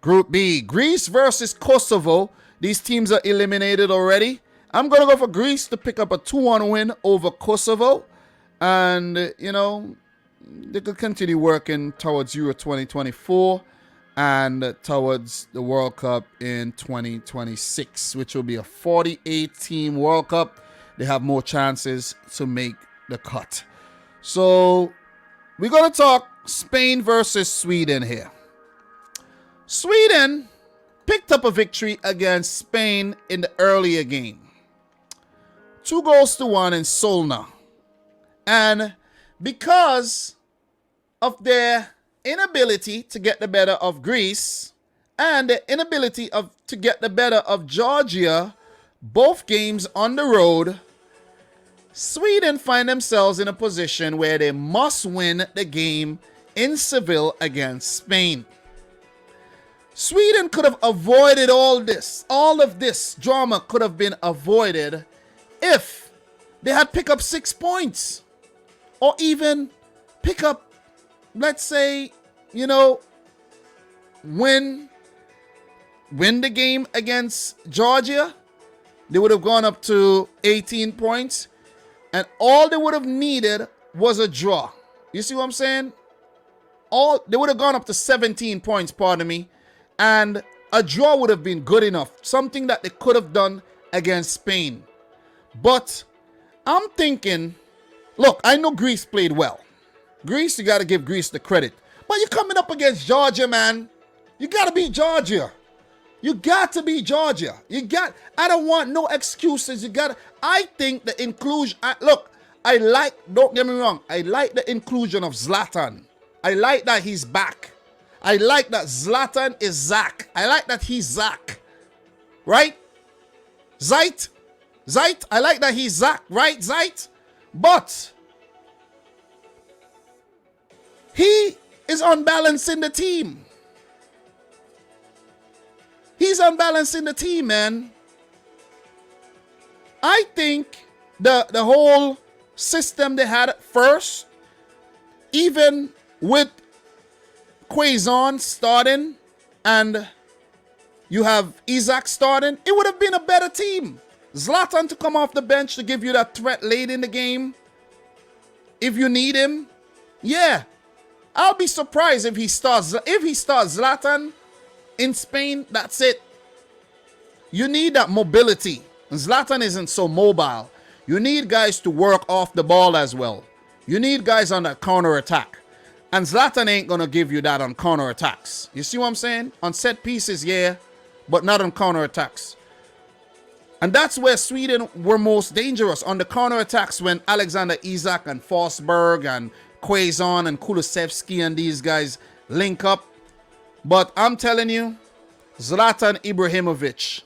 Group B, Greece versus Kosovo. These teams are eliminated already. I'm going to go for Greece to pick up a 2-1 win over Kosovo. And, you know, they could continue working towards Euro 2024 and towards the World Cup in 2026, which will be a 48-team World Cup. They have more chances to make the cut. So we're going to talk Spain versus Sweden here. Sweden picked up a victory against Spain in the earlier game. 2-1 in Solna. And because of their inability to get the better of Greece and the inability to get the better of Georgia, both games on the road, Sweden find themselves in a position where they must win the game in Seville against Spain. Sweden could have avoided all of this drama could have been avoided if they had picked up 6 points. Or even pick up, let's say, you know, win the game against Georgia. They would have gone up to 18 points. And all they would have needed was a draw. You see what I'm saying? They would have gone up to 17 points, pardon me. And a draw would have been good enough. Something that they could have done against Spain. But I'm thinking, look, I know Greece played well. Greece, you got to give Greece the credit. But you're coming up against Georgia, man. You got to beat Georgia. You got to beat Georgia. I don't want no excuses. I think the inclusion, don't get me wrong. I like the inclusion of Zlatan. I like that he's back. I like that Zlatan is Zach. I like that he's Zach. Right? Zait. I like that he's Zach. Right, Zait? But he is unbalancing the team. He's unbalancing the team, man. I think the whole system they had at first, even with Quaison starting and you have Isaac starting, it would have been a better team. Zlatan to come off the bench to give you that threat late in the game. If you need him, yeah. I'll be surprised if he starts Zlatan in Spain. That's it. You need that mobility. Zlatan isn't so mobile. You need guys to work off the ball as well. You need guys on that counter attack. And Zlatan ain't going to give you that on counter attacks. You see what I'm saying? On set pieces, yeah, but not on counter attacks. And that's where Sweden were most dangerous. On the counter attacks when Alexander Isak and Forsberg and Quaison and Kulusevski and these guys link up. But I'm telling you, Zlatan Ibrahimovic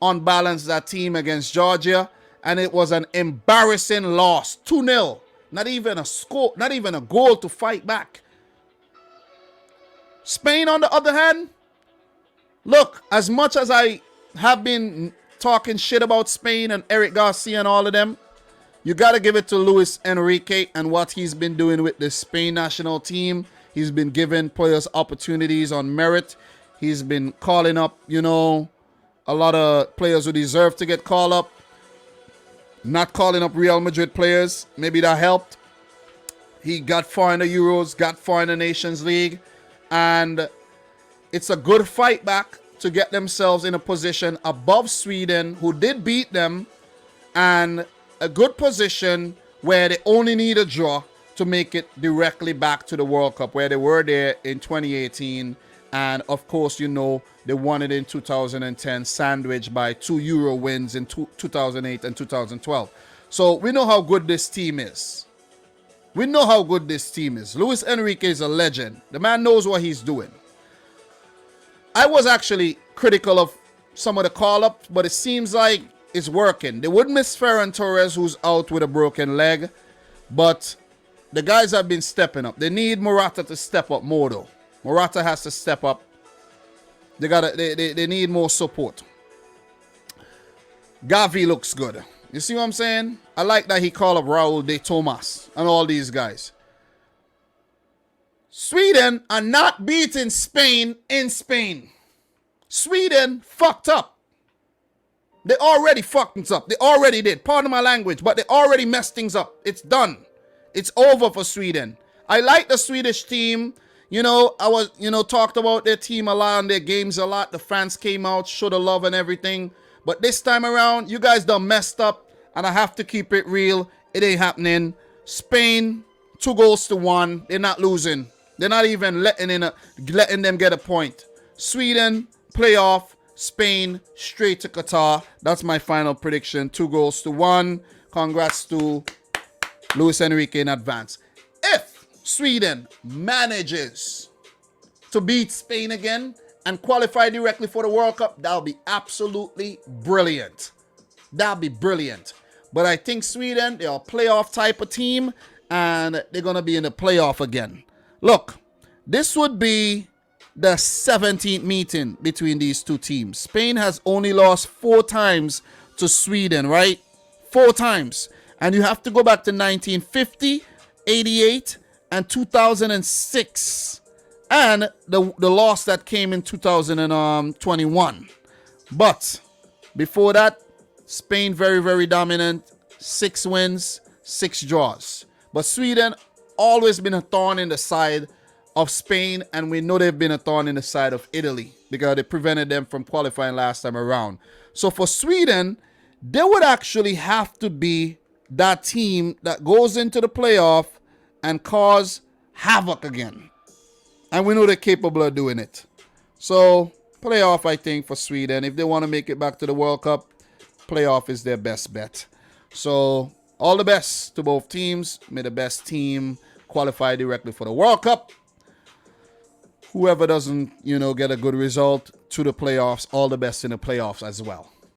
unbalanced that team against Georgia. And it was an embarrassing loss. 2-0. Not even a score, not even a goal to fight back. Spain, on the other hand, look, as much as I have been talking shit about Spain and Eric Garcia and all of them, you got to give it to Luis Enrique and what he's been doing with the Spain national team. He's been giving players opportunities on merit. He's been calling up, you know, a lot of players who deserve to get called up. Not calling up Real Madrid players. Maybe that helped. He got far in the Euros, got far in the Nations League. And it's a good fight back to get themselves in a position above Sweden, who did beat them. And a good position where they only need a draw to make it directly back to the World Cup, where they were there in 2018. And of course, you know, they won it in 2010, sandwiched by 2 Euro wins in 2008 and 2012. So we know how good this team is. We know how good this team is. Luis Enrique is a legend. The man knows what he's doing. I was actually critical of some of the call-ups, but it seems like it's working. They would miss Ferran Torres, who's out with a broken leg, but the guys have been stepping up. They need Morata to step up more, though. Morata has to step up. They need more support. Gavi looks good. You see what I'm saying? I like that he called up Raul de Tomas and all these guys. Sweden are not beating Spain in Spain. Sweden fucked up. They already fucked things up. They already did. Pardon my language, but they already messed things up. It's done. It's over for Sweden. I like the Swedish team. You know, I was, talked about their team a lot and their games a lot. The fans came out, showed the love and everything. But this time around, you guys done messed up. And I have to keep it real. It ain't happening. Spain, 2-1. They're not losing. They're not even letting them get a point. Sweden, playoff. Spain, straight to Qatar. That's my final prediction. 2-1. Congrats to Luis Enrique in advance. If Sweden manages to beat Spain again and qualify directly for the World Cup, that'll be absolutely brilliant. That'll be brilliant. But I think Sweden, they're a playoff type of team, and they're going to be in the playoff again. Look, this would be the 17th meeting between these two teams. Spain has only lost 4 times to Sweden, right? 4 times. And you have to go back to 1950, 88, and 2006. And the loss that came in 2021. But before that, Spain very, very dominant. 6 wins, 6 draws. But Sweden always been a thorn in the side of Spain, and we know they've been a thorn in the side of Italy because they prevented them from qualifying last time around. So for Sweden, they would actually have to be that team that goes into the playoff and cause havoc again. And we know they're capable of doing it. So playoff, I think, for Sweden. If they want to make it back to the World Cup, playoff is their best bet. So all the best to both teams. May the best team qualify directly for the World Cup. Whoever doesn't, get a good result to the playoffs, all the best in the playoffs as well.